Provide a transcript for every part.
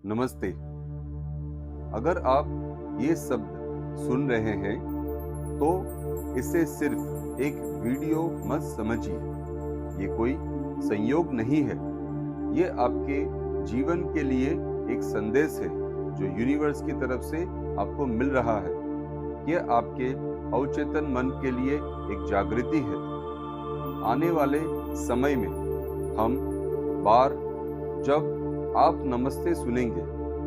नमस्ते। अगर आप ये शब्द सुन रहे हैं तो इसे सिर्फ एक वीडियो मत समझिए। ये कोई संयोग नहीं है। ये आपके जीवन के लिए एक संदेश है जो यूनिवर्स की तरफ से आपको मिल रहा है। यह आपके अवचेतन मन के लिए एक जागृति है। आने वाले समय में हम जब आप नमस्ते सुनेंगे,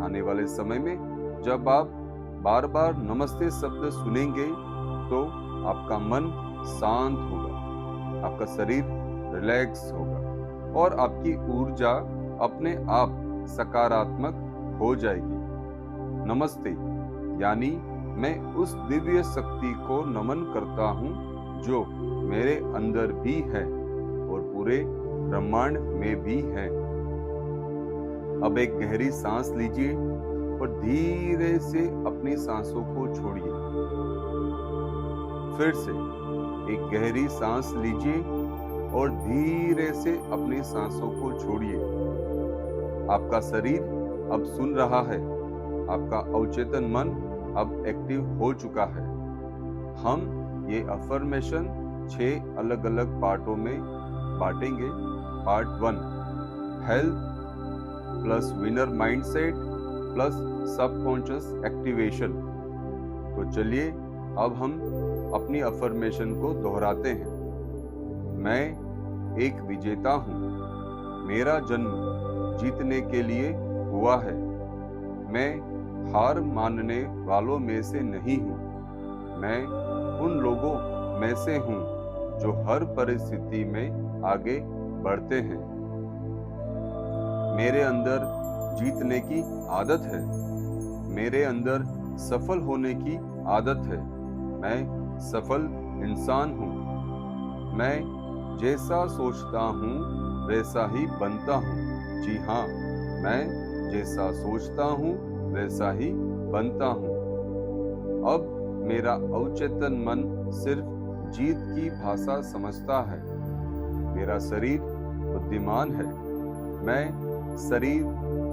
आने वाले समय में जब आप बार बार नमस्ते शब्द सुनेंगे तो आपका मन शांत होगा, आपका शरीर रिलैक्स होगा और आपकी ऊर्जा अपने आप सकारात्मक हो जाएगी। नमस्ते यानी मैं उस दिव्य शक्ति को नमन करता हूँ जो मेरे अंदर भी है और पूरे ब्रह्मांड में भी है। अब एक गहरी सांस लीजिए और धीरे से अपनी सांसों को छोड़िए। फिर से एक गहरी सांस लीजिए और धीरे से अपनी सांसों को छोड़िए। आपका शरीर अब सुन रहा है, आपका अवचेतन मन अब एक्टिव हो चुका है। हम ये अफर्मेशन 6 अलग अलग पार्टों में बांटेंगे। Part 1 health plus winner mindset plus subconscious activation. तो चलिए अब हम अपनी अफर्मेशन को दोहराते हैं। मैं एक विजेता हूँ। मेरा जन्म जीतने के लिए हुआ है। मैं हार मानने वालों में से नहीं हूँ। मैं उन लोगों में से हूँ जो हर परिस्थिति में आगे बढ़ते हैं। मेरे अंदर जीतने की आदत है। मेरे अंदर सफल होने की आदत है। मैं सफल इंसान हूँ। मैं जैसा सोचता हूँ वैसा ही बनता हूँ। जी हाँ, मैं जैसा सोचता हूँ वैसा ही बनता हूँ। अब मेरा अवचेतन मन सिर्फ जीत की भाषा समझता है। मेरा शरीर बुद्धिमान है। मैं शरीर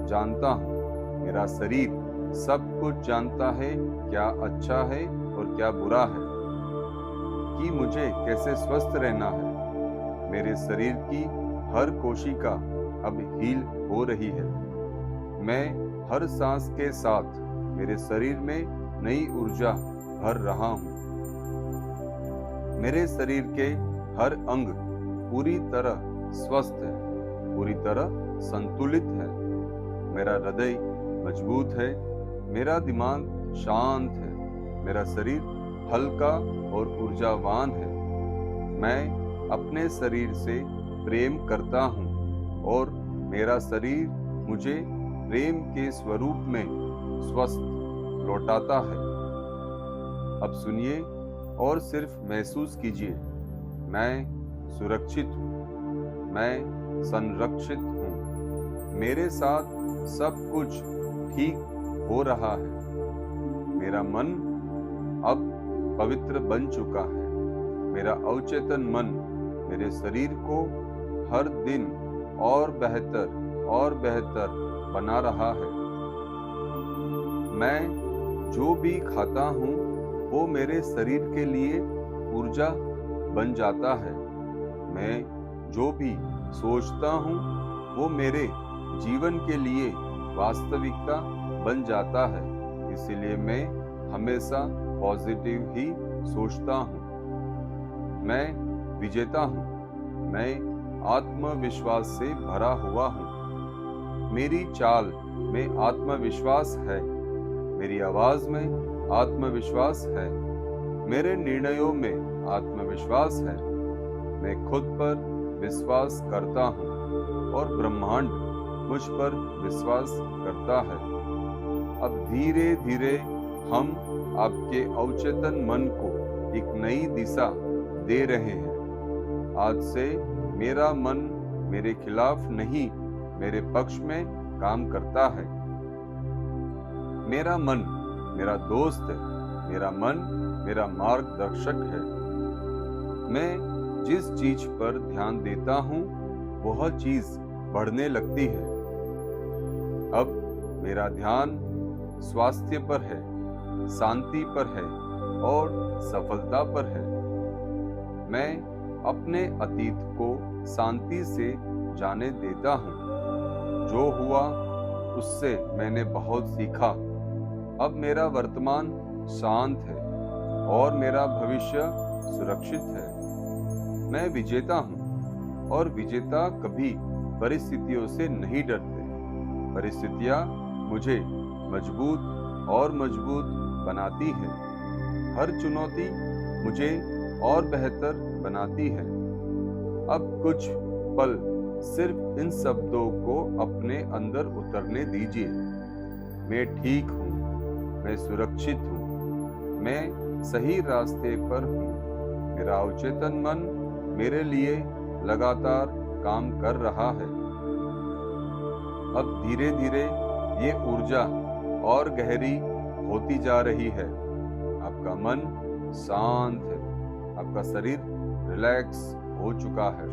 जानता हूँ। मेरा शरीर सब कुछ जानता है, क्या अच्छा है और क्या बुरा है, कि मुझे कैसे स्वस्थ रहना है। मेरे शरीर की हर कोशिका अब हील हो रही है। मैं हर सांस के साथ मेरे शरीर में नई ऊर्जा भर रहा हूँ। मेरे शरीर के हर अंग पूरी तरह स्वस्थ है, पूरी तरह संतुलित है। मेरा हृदय मजबूत है। मेरा दिमाग शांत है। मेरा शरीर हल्का और ऊर्जावान है। मैं अपने शरीर से प्रेम करता हूँ और मेरा शरीर मुझे प्रेम के स्वरूप में स्वस्थ लौटाता है। अब सुनिए और सिर्फ महसूस कीजिए, मैं सुरक्षित हूँ। मैं संरक्षित हूँ। मेरे साथ सब कुछ ठीक हो रहा है। मेरा मन अब पवित्र बन चुका है। मेरा अवचेतन मन मेरे शरीर को हर दिन और बेहतर बना रहा है। मैं जो भी खाता हूँ वो मेरे शरीर के लिए ऊर्जा बन जाता है। मैं जो भी सोचता हूँ वो मेरे जीवन के लिए वास्तविकता बन जाता है। इसीलिए मैं हमेशा पॉजिटिव ही सोचता हूँ। मैं विजेता हूँ। मैं आत्मविश्वास से भरा हुआ हूँ। मेरी चाल में आत्मविश्वास है। मेरी आवाज में आत्मविश्वास है। मेरे निर्णयों में आत्मविश्वास है। मैं खुद पर विश्वास करता हूँ और ब्रह्मांड मुझ पर विश्वास करता है। अब धीरे धीरे हम आपके अवचेतन मन को एक नई दिशा दे रहे हैं। आज से मेरा मन मेरे खिलाफ नहीं, मेरे पक्ष में काम करता है। मेरा मन मेरा दोस्त है। मेरा मन मेरा मार्गदर्शक है। मैं जिस चीज पर ध्यान देता हूँ वह चीज बढ़ने लगती है। अब मेरा ध्यान स्वास्थ्य पर है, शांति पर है और सफलता पर है। मैं अपने अतीत को शांति से जाने देता हूँ। जो हुआ उससे मैंने बहुत सीखा। अब मेरा वर्तमान शांत है और मेरा भविष्य सुरक्षित है। मैं विजेता हूँ और विजेता कभी परिस्थितियों से नहीं डरते। परिस्थितियाँ मुझे मजबूत और मजबूत बनाती है। हर चुनौती मुझे और बेहतर बनाती है। अब कुछ पल सिर्फ इन शब्दों को अपने अंदर उतरने दीजिए। मैं ठीक हूँ, मैं सुरक्षित हूँ, मैं सही रास्ते पर हूँ। मेरा अवचेतन मन मेरे लिए लगातार काम कर रहा है। अब धीरे धीरे ये ऊर्जा और गहरी होती जा रही है। आपका मन शांत है, आपका शरीर रिलैक्स हो चुका है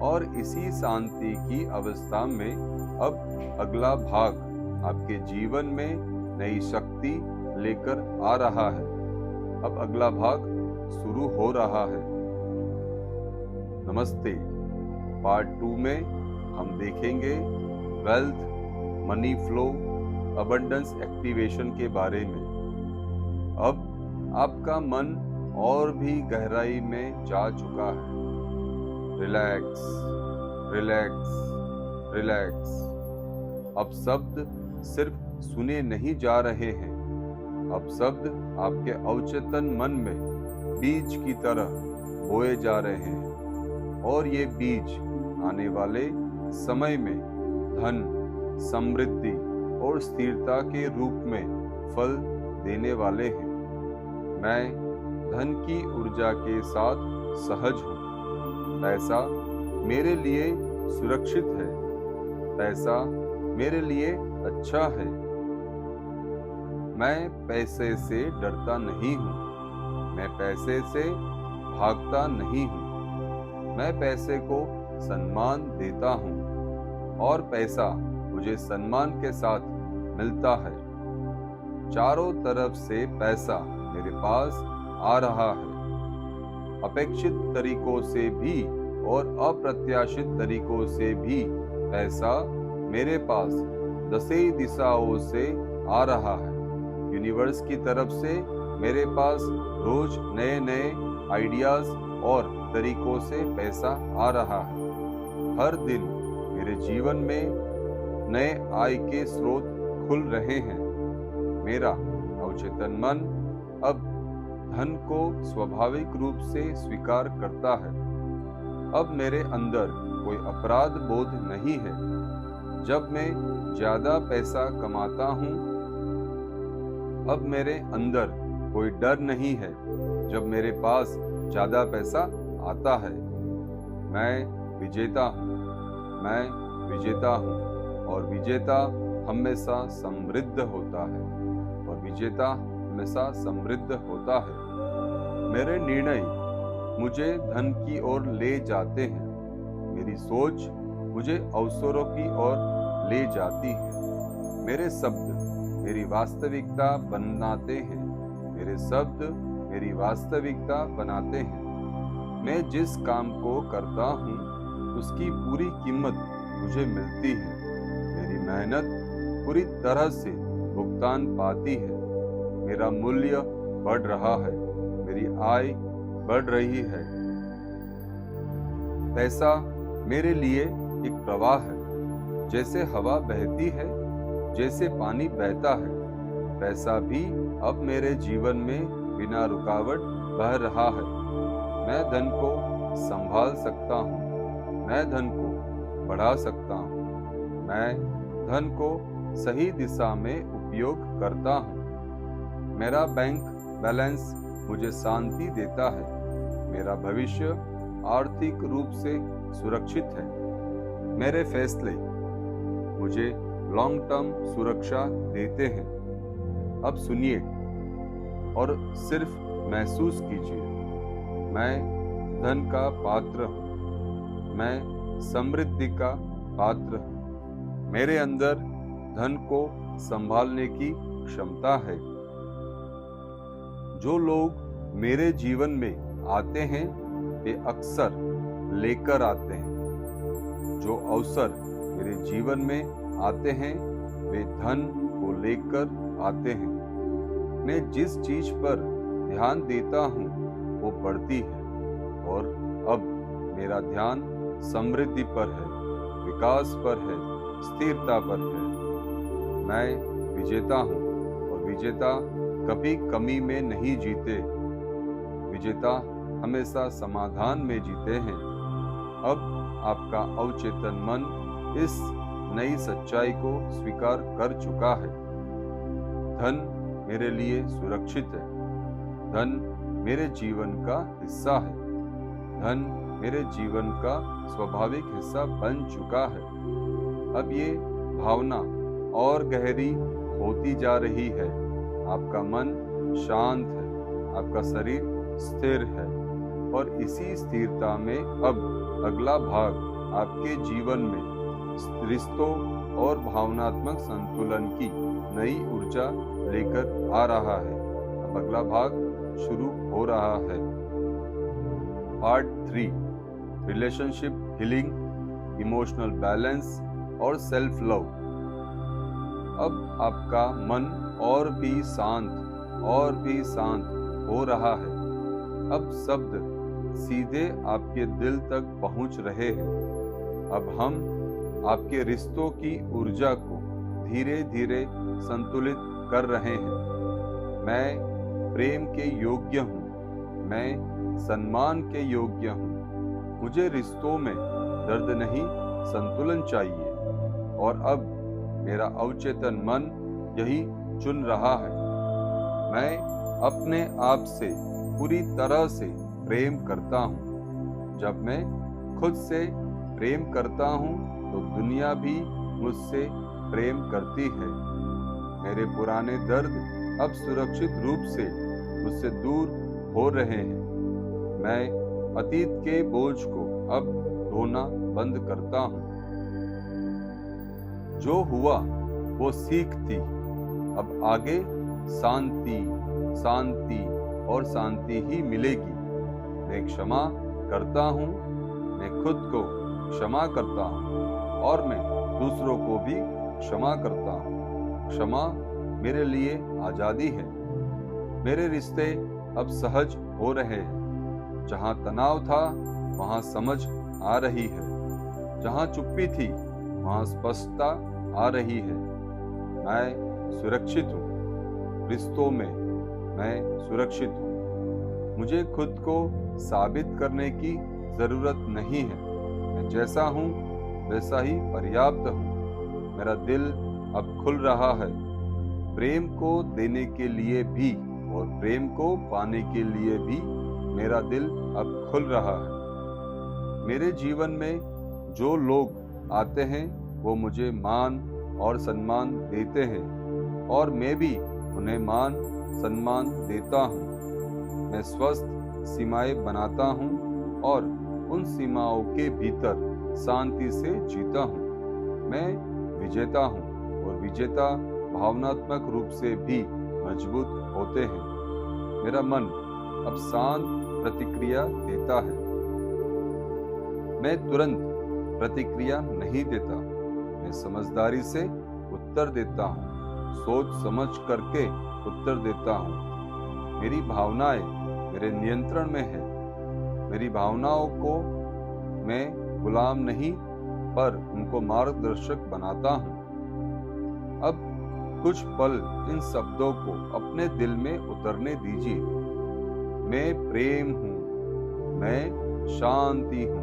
और इसी शांति की अवस्था में अब अगला भाग आपके जीवन में नई शक्ति लेकर आ रहा है। अब अगला भाग शुरू हो रहा है। नमस्ते। पार्ट 2 में हम देखेंगे wealth, money flow, abundance activation के बारे में। अब आपका मन और भी गहराई में जा चुका है। Relax, relax, relax. अब शब्द सिर्फ सुने नहीं जा रहे हैं। अब शब्द आपके अवचेतन मन में बीज की तरह बोए जा रहे हैं और ये बीज आने वाले समय में धन, समृद्धि और स्थिरता के रूप में फल देने वाले हैं। मैं धन की ऊर्जा के साथ सहज हूँ। पैसा मेरे लिए सुरक्षित है। पैसा मेरे लिए अच्छा है। मैं पैसे से डरता नहीं हूँ। मैं पैसे से भागता नहीं हूँ। मैं पैसे को सम्मान देता हूँ और पैसा मुझे सम्मान के साथ मिलता है। चारों तरफ से पैसा मेरे पास आ रहा है। अपेक्षित तरीकों से भी और अप्रत्याशित तरीकों से भी पैसा मेरे पास दसों दिशाओं से आ रहा है। यूनिवर्स की तरफ से मेरे पास रोज नए नए आइडियाज और तरीकों से पैसा आ रहा है। हर दिन मेरे जीवन में नए आय के स्रोत खुल रहे हैं। मेरा अवचेतन मन अब धन को स्वाभाविक रूप से स्वीकार करता है। अब मेरे अंदर कोई अपराध बोध नहीं है। जब मैं ज्यादा पैसा कमाता हूँ, अब मेरे अंदर कोई डर नहीं है। जब मेरे पास ज्यादा पैसा आता है, मैं विजेता हूँ। मैं विजेता हूँ और विजेता हमेशा समृद्ध होता है और विजेता हमेशा समृद्ध होता है। मेरे निर्णय मुझे धन की ओर ले जाते हैं। मेरी सोच मुझे अवसरों की ओर ले जाती है। मेरे शब्द मेरी वास्तविकता बनाते हैं। मेरे शब्द मेरी वास्तविकता बनाते हैं। मैं जिस काम को करता हूँ उसकी पूरी कीमत मुझे मिलती है। मेरी मेहनत पूरी तरह से भुगतान पाती है। मेरा मूल्य बढ़ रहा है। मेरी आय बढ़ रही है। पैसा मेरे लिए एक प्रवाह है। जैसे हवा बहती है, जैसे पानी बहता है, पैसा भी अब मेरे जीवन में बिना रुकावट बह रहा है। मैं धन को संभाल सकता हूँ। मैं धन को बढ़ा सकता हूँ। मैं धन को सही दिशा में उपयोग करता हूँ। मेरा बैंक बैलेंस मुझे शांति देता है। मेरा भविष्य आर्थिक रूप से सुरक्षित है। मेरे फैसले मुझे लॉन्ग टर्म सुरक्षा देते हैं। अब सुनिए और सिर्फ महसूस कीजिए। मैं धन का पात्र हूँ। मैं समृद्धि का पात्र हूँ। मेरे अंदर धन को संभालने की क्षमता है। जो लोग मेरे जीवन में आते हैं वे अक्सर लेकर आते हैं। जो अवसर मेरे जीवन में आते हैं वे धन को लेकर आते हैं। मैं जिस चीज पर ध्यान देता हूँ वो बढ़ती है और अब मेरा ध्यान समृद्धि पर है, विकास पर है, स्थिरता पर है। मैं विजेता हूँ और विजेता कभी कमी में नहीं जीते। विजेता हमेशा समाधान में जीते हैं। अब आपका अवचेतन मन इस नई सच्चाई को स्वीकार कर चुका है। धन मेरे लिए सुरक्षित है। धन मेरे जीवन का हिस्सा है। धन मेरे जीवन का स्वाभाविक हिस्सा बन चुका है। अब ये भावना और गहरी होती जा रही है। आपका मन शांत है, आपका शरीर स्थिर है और इसी स्थिरता में अब अगला भाग आपके जीवन में रिश्तों और भावनात्मक संतुलन की नई ऊर्जा लेकर आ रहा है। अब अगला भाग शुरू हो रहा है। Part 3, relationship healing, emotional balance और सेल्फ लव। अब आपका मन और भी शांत हो रहा है। अब शब्द सीधे आपके दिल तक पहुंच रहे हैं। अब हम आपके रिश्तों की ऊर्जा को धीरे धीरे संतुलित कर रहे हैं। मैं प्रेम के योग्य हूँ। मैं सम्मान के योग्य हूँ। मुझे रिश्तों में दर्द नहीं, संतुलन चाहिए। और अब मेरा अवचेतन मन यही चुन रहा है। मैं अपने आप से पूरी तरह से प्रेम करता हूँ। जब मैं खुद से प्रेम करता हूँ तो दुनिया भी मुझसे प्रेम करती है। मेरे पुराने दर्द अब सुरक्षित रूप से मुझसे दूर हो रहे हैं। मैं अतीत के बोझ को अब ढोना बंद करता हूँ। जो हुआ वो सीख थी। अब आगे शांति और शांति ही मिलेगी। मैं क्षमा करता हूँ। मैं खुद को क्षमा करता हूँ और मैं दूसरों को भी क्षमा करता हूँ। क्षमा मेरे लिए आजादी है। मेरे रिश्ते अब सहज हो रहे हैं। जहाँ तनाव था वहाँ समझ आ रही है। जहाँ चुप्पी थी वहाँ स्पष्टता आ रही है। मैं सुरक्षित हूँ। रिश्तों में मैं सुरक्षित हूँ। मुझे खुद को साबित करने की जरूरत नहीं है। मैं जैसा हूँ वैसा ही पर्याप्त हूँ। मेरा दिल अब खुल रहा है। प्रेम को देने के लिए भी और प्रेम को पाने के लिए भी मेरा दिल अब खुल रहा है। मेरे जीवन में जो लोग आते हैं वो मुझे मान और सम्मान देते हैं और मैं भी उन्हें मान सम्मान देता हूँ। मैं स्वस्थ सीमाएं बनाता हूँ और उन सीमाओं के भीतर शांति से जीता हूँ। मैं विजेता हूँ और विजेता भावनात्मक रूप से भी मजबूत होते हैं। मेरा मन अब शांत प्रतिक्रिया देता है। मैं तुरंत प्रतिक्रिया नहीं देता। मैं समझदारी से उत्तर देता हूँ। सोच समझ करके उत्तर देता हूँ। मेरी भावनाएं मेरे नियंत्रण में है। मेरी भावनाओं को मैं गुलाम नहीं पर उनको मार्गदर्शक बनाता हूँ। अब कुछ पल इन शब्दों को अपने दिल में उतरने दीजिए। मैं प्रेम हूँ। मैं शांति हूँ।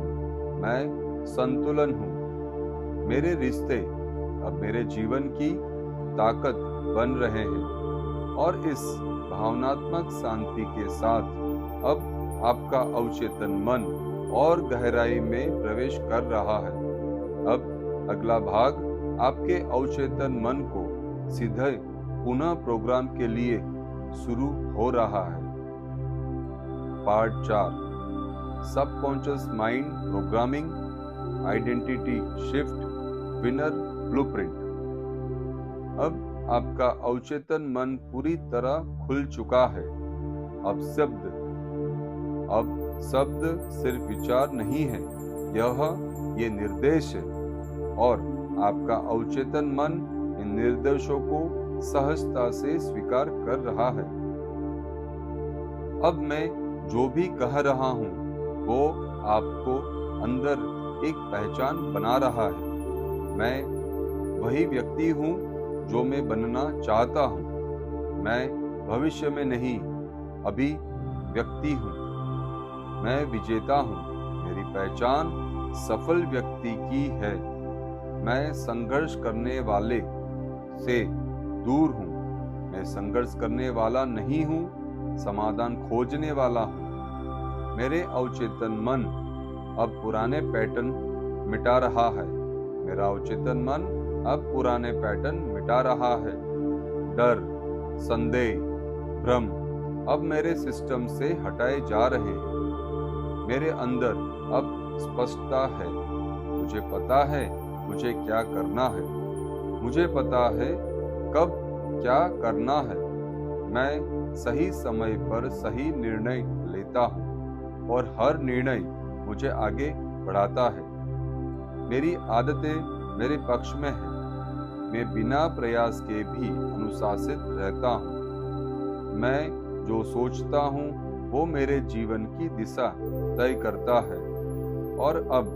मैं संतुलन हूँ। मेरे रिश्ते अब मेरे जीवन की ताकत बन रहे हैं और इस भावनात्मक शांति के साथ अब आपका अवचेतन मन और गहराई में प्रवेश कर रहा है। अब अगला भाग आपके अवचेतन मन को सीधे पुनः प्रोग्राम के लिए शुरू हो रहा है। Part 4, subconscious mind programming, identity shift, winner blueprint. अब आपका अवचेतन मन पूरी तरह खुल चुका है। अब शब्द सिर्फ विचार नहीं है, ये निर्देश है, और आपका अवचेतन मन इन निर्देशों को सहजता से स्वीकार कर रहा है। अब मैं जो भी कह रहा हूँ वो आपको अंदर एक पहचान बना रहा है। मैं वही व्यक्ति हूँ जो मैं बनना चाहता हूँ। मैं भविष्य में नहीं, अभी व्यक्ति हूँ। मैं विजेता हूँ। मेरी पहचान सफल व्यक्ति की है। मैं संघर्ष करने वाले से दूर हूँ। मैं संघर्ष करने वाला नहीं हूँ, समाधान खोजने वाला हूँ। मेरे अवचेतन मन अब पुराने पैटर्न मिटा रहा है। मेरा अवचेतन मन अब पुराने पैटर्न मिटा रहा है। डर, संदेह, भ्रम अब मेरे सिस्टम से हटाए जा रहे हैं। मेरे अंदर अब स्पष्टता है। मुझे पता है मुझे क्या करना है। मुझे पता है कब क्या करना है। मैं सही समय पर सही निर्णय लेता हूँ और हर निर्णय मुझे आगे बढ़ाता है। मेरी आदतें मेरे पक्ष में हैं। मैं बिना प्रयास के भी अनुशासित रहता हूँ। मैं जो सोचता हूँ वो मेरे जीवन की दिशा तय करता है, और अब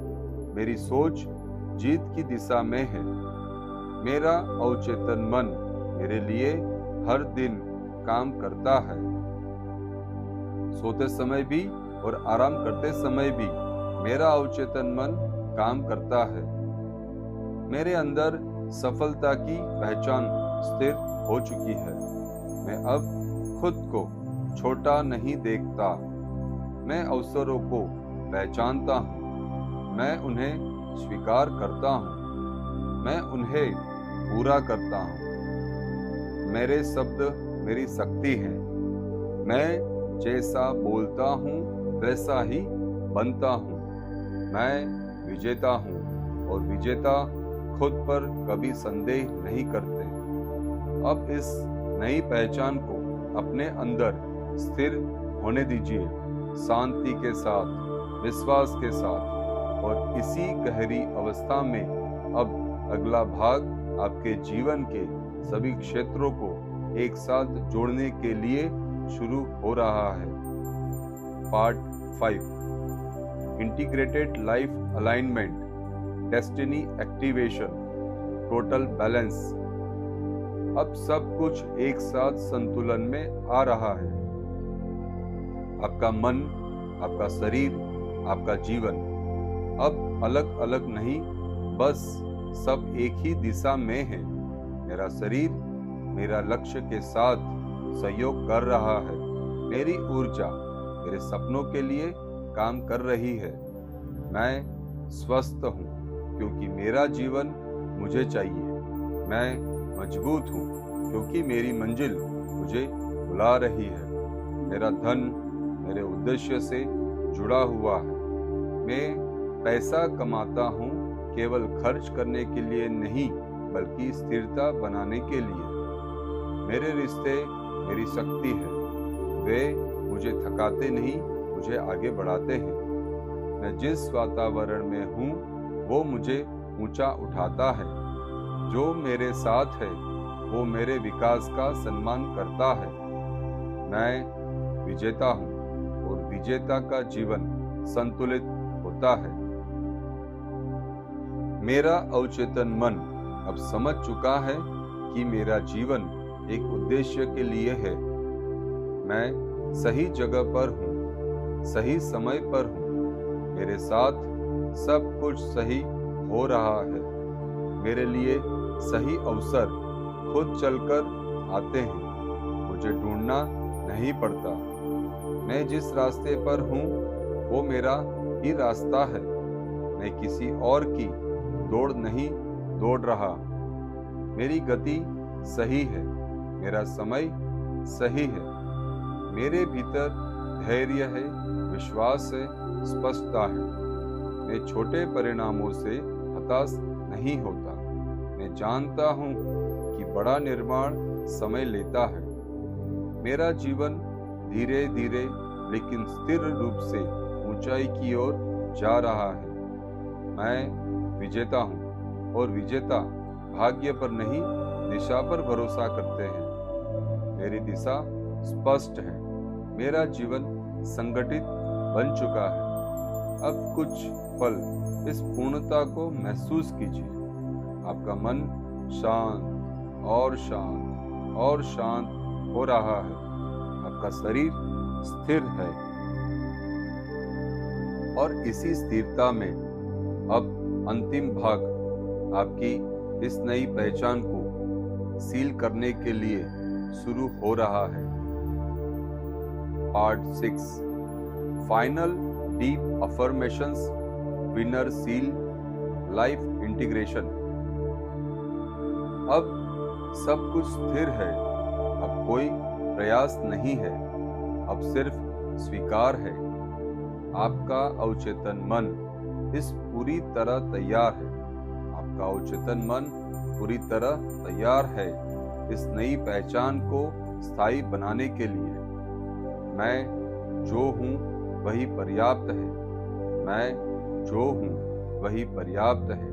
मेरी सोच जीत की दिशा में है। मेरा अवचेतन मन मेरे लिए हर दिन काम करता है। सोते समय भी और आराम करते समय भी मेरा अवचेतन मन काम करता है। मेरे अंदर सफलता की पहचान स्थिर हो चुकी है। मैं अब खुद को छोटा नहीं देखता। मैं अवसरों को पहचानता हूँ। मैं उन्हें स्वीकार करता हूँ। मैं उन्हें पूरा करता हूँ। मेरे शब्द मेरी शक्ति है। मैं जैसा बोलता हूँ वैसा ही बनता हूँ। मैं विजेता हूँ, और विजेता खुद पर कभी संदेह नहीं करते। अब इस नई पहचान को अपने अंदर स्थिर होने दीजिए, शांति के साथ, विश्वास के साथ, और इसी गहरी अवस्था में अब अगला भाग आपके जीवन के सभी क्षेत्रों को एक साथ जोड़ने के लिए शुरू हो रहा है। Part 5, integrated life alignment, destiny activation, total balance. अब सब कुछ एक साथ संतुलन में आ रहा है। आपका मन, आपका शरीर, आपका जीवन अब अलग अलग नहीं, बस सब एक ही दिशा में है। मेरा शरीर मेरा लक्ष्य के साथ सहयोग कर रहा है। मेरी ऊर्जा मेरे सपनों के लिए काम कर रही है। मैं स्वस्थ हूँ क्योंकि मेरा जीवन मुझे चाहिए। मैं मजबूत हूँ क्योंकि मेरी मंजिल मुझे बुला रही है। मेरा धन मेरे उद्देश्य से जुड़ा हुआ है। मैं पैसा कमाता हूँ केवल खर्च करने के लिए नहीं, बल्कि स्थिरता बनाने के लिए। मेरे रिश्ते मेरी शक्ति है। वे मुझे थकाते नहीं, मुझे आगे बढ़ाते हैं। मैं जिस वातावरण में हूँ वो मुझे ऊंचा उठाता है। जो मेरे साथ है वो मेरे विकास का सम्मान करता है। मैं विजेता हूँ, और विजेता का जीवन संतुलित होता है। मेरा अवचेतन मन अब समझ चुका है कि मेरा जीवन एक उद्देश्य के लिए है। मैं सही जगह पर हूँ, सही समय पर हूँ। मेरे साथ सब कुछ सही हो रहा है। मेरे लिए सही अवसर खुद चलकर आते हैं। मुझे ढूंढना नहीं पड़ता। मैं जिस रास्ते पर हूँ वो मेरा ही रास्ता है। मैं किसी और की दौड़ नहीं दौड़ रहा। मेरी गति सही है। मेरा समय सही है। मेरे भीतर धैर्य है, विश्वास है, स्पष्टता है। मैं छोटे परिणामों से हताश नहीं होता। मैं जानता हूँ कि बड़ा निर्माण समय लेता है। मेरा जीवन धीरे धीरे लेकिन स्थिर रूप से ऊंचाई की ओर जा रहा है। मैं विजेता हूँ और विजेता भाग्य पर नहीं, दिशा पर भरोसा करते हैं। मेरी दिशा स्पष्ट है। मेरा जीवन संगठित बन चुका है। अब कुछ पल इस पूर्णता को महसूस कीजिए। आपका मन शांत और शांत और शांत हो रहा है। आपका शरीर स्थिर है और इसी स्थिरता में अब अंतिम भाग आपकी इस नई पहचान को सील करने के लिए शुरू हो रहा है। Part 6 final deep affirmations winner seal life integration. अब सब कुछ स्थिर है। अब कोई प्रयास नहीं है। अब सिर्फ स्वीकार है। आपका अवचेतन मन इस पूरी तरह तैयार है। आपका अवचेतन मन पूरी तरह तैयार है इस नई पहचान को स्थायी बनाने के लिए। मैं जो हूँ वही पर्याप्त है। मैं जो हूँ वही पर्याप्त है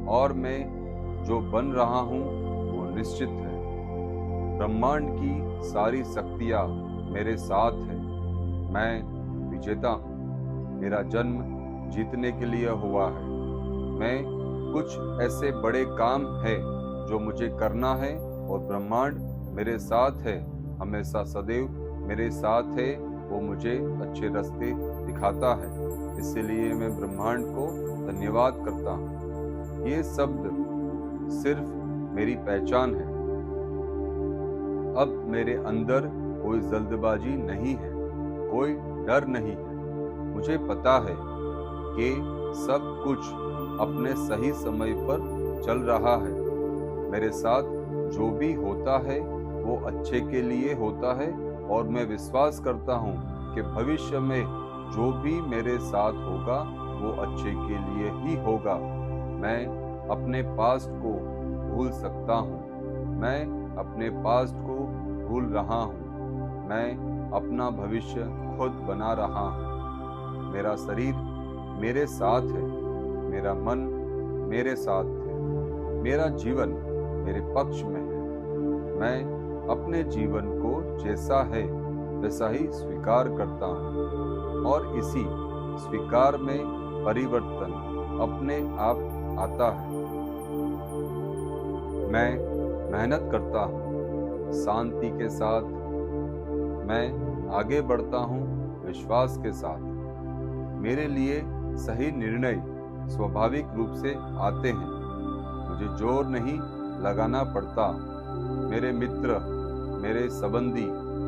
और मैं जो बन रहा हूँ वो निश्चित है। ब्रह्मांड की सारी शक्तियाँ मेरे साथ है। मैं विजेता हूँ। मेरा जन्म जीतने के लिए हुआ है। मैं कुछ ऐसे बड़े काम है जो मुझे करना है और ब्रह्मांड मेरे साथ है, हमेशा सदैव मेरे साथ है। वो मुझे अच्छे रास्ते दिखाता है। इसलिए मैं ब्रह्मांड को धन्यवाद करता हूँ। ये शब्द सिर्फ मेरी पहचान है। अब मेरे अंदर कोई जल्दबाजी नहीं है, कोई डर नहीं है। मुझे पता है कि सब कुछ अपने सही समय पर चल रहा है। मेरे साथ जो भी होता है वो अच्छे के लिए होता है और मैं विश्वास करता हूँ कि भविष्य में जो भी मेरे साथ होगा वो अच्छे के लिए ही होगा। मैं अपने पास्ट को भूल सकता हूँ। मैं अपने पास्ट को भूल रहा हूँ। मैं अपना भविष्य खुद बना रहा हूँ। मेरा शरीर मेरे साथ है। मेरा मन मेरे साथ है। मेरा जीवन मेरे पक्ष में है। मैं अपने जीवन को जैसा है वैसा ही स्वीकार करता हूँ और इसी स्वीकार में परिवर्तन अपने आप आता है। मैं मेहनत करता हूँ शांति के साथ। मैं आगे बढ़ता हूँ विश्वास के साथ। मेरे लिए सही निर्णय स्वाभाविक रूप से आते हैं। मुझे जोर नहीं लगाना पड़ता। मेरे मित्र, मेरे संबंधी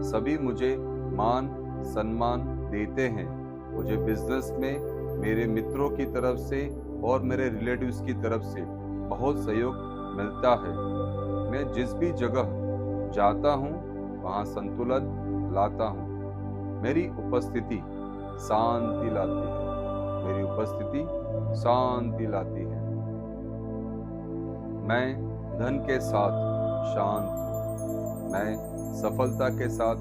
सभी मुझे मान सम्मान देते हैं। मुझे बिजनेस में मेरे मित्रों की तरफ से और मेरे रिलेटिव्स की तरफ से बहुत सहयोग मिलता है। मैं जिस भी जगह जाता हूँ वहाँ संतुलन लाता हूँ। मेरी उपस्थिति शांति लाती है। मेरी उपस्थिति शांति लाती है। मैं धन के साथ शांत हूँ। मैं सफलता के साथ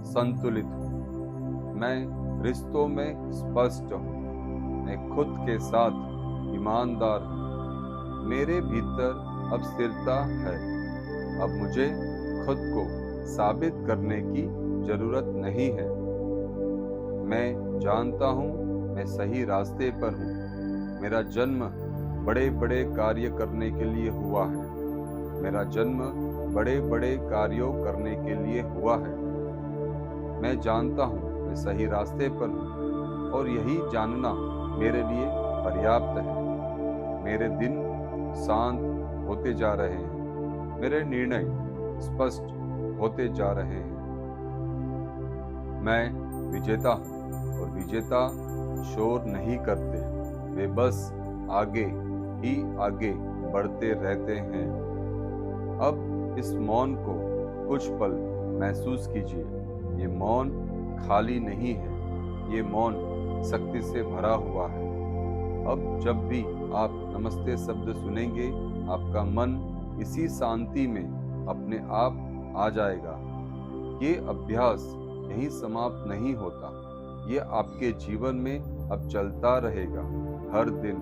संतुलित हूँ। मैं रिश्तों में स्पष्ट हूँ। मैं खुद के साथ ईमानदार हूँ। मेरे भीतर अब स्थिरता है। अब मुझे खुद को साबित करने की जरूरत नहीं है। मैं जानता हूँ मैं सही रास्ते पर हूँ। मेरा जन्म बड़े बड़े कार्य करने के लिए हुआ है। मेरा जन्म बड़े बड़े कार्यों करने के लिए हुआ है। मैं जानता हूँ मैं सही रास्ते पर हूँ और यही जानना मेरे लिए पर्याप्त है। मेरे दिन शांत होते जा रहे हैं। मेरे निर्णय स्पष्ट होते जा रहे हैं। मैं विजेता हूँ और विजेता शोर नहीं करते। वे बस आगे ही आगे बढ़ते रहते हैं। अब इस मौन को कुछ पल महसूस कीजिए। ये मौन खाली नहीं है। ये मौन शक्ति से भरा हुआ है। अब जब भी आप नमस्ते शब्द सुनेंगे, आपका मन इसी शांति में अपने आप आ जाएगा। ये अभ्यास यहीं समाप्त नहीं होता, ये आपके जीवन में अब चलता रहेगा। हर दिन,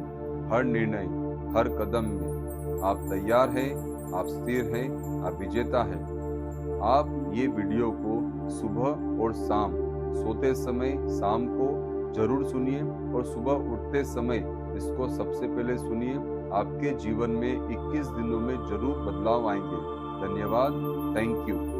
हर निर्णय, हर कदम में आप तैयार हैं, आप स्थिर हैं, आप विजेता हैं। आप ये वीडियो को सुबह और शाम, सोते समय शाम को जरूर सुनिए और सुबह उठते समय इसको सबसे पहले सुनिए। आपके जीवन में 21 दिनों में जरूर बदलाव आएंगे। धन्यवाद। Thank you.